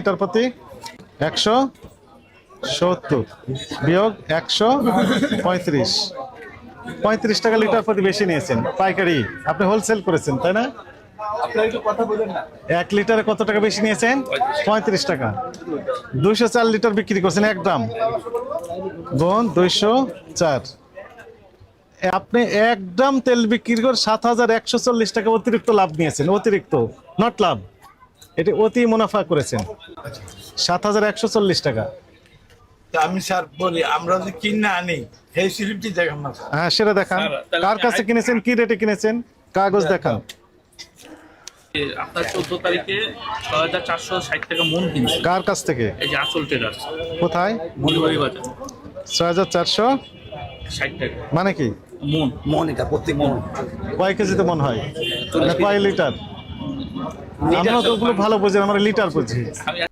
Litre প্রতি 170 বিয়োগ 135, 35 টাকা লিটার প্রতি বেশি নিয়েছেন পাইকারি। আপনি হোলসেল করেছেন তাই না? 1 লিটারে কত টাকা বেশি নিয়েছেন? 35 টাকা। 204 লিটার বিক্রি করছেন 1 গ্রাম গুণ 204। আপনি 1 গ্রাম তেল বিক্রি করে 7140 টাকা অতিরিক্ত লাভ নিয়েছেন। অতিরিক্ত, নট লাভ, এটি অতি মুনাফা করেছেন। 7140 টাকা। আমি স্যার বলি, আমরা যদি কিনে আনি সেই স্লিপটি দেখান না স্যার। হ্যাঁ, সেটা দেখান। কার কাছে কিনেছেন, কি রেটে কিনেছেন, কাগজ দেখান। আপনার 14 তারিখে 6460 টাকা মন কিনছে। কার কাছ থেকে? এই যে আসল ট্রেডার্স। কোথায়? মধুবাড়ি বাজার। 6460 টাকা মানে কি? মন এটা প্রত্যেক মন। কয় কেজিতে মন হয়? না কয় লিটার? আমরা তো ওগুলো ভালো বুঝি, আমরা লিটার বুঝি।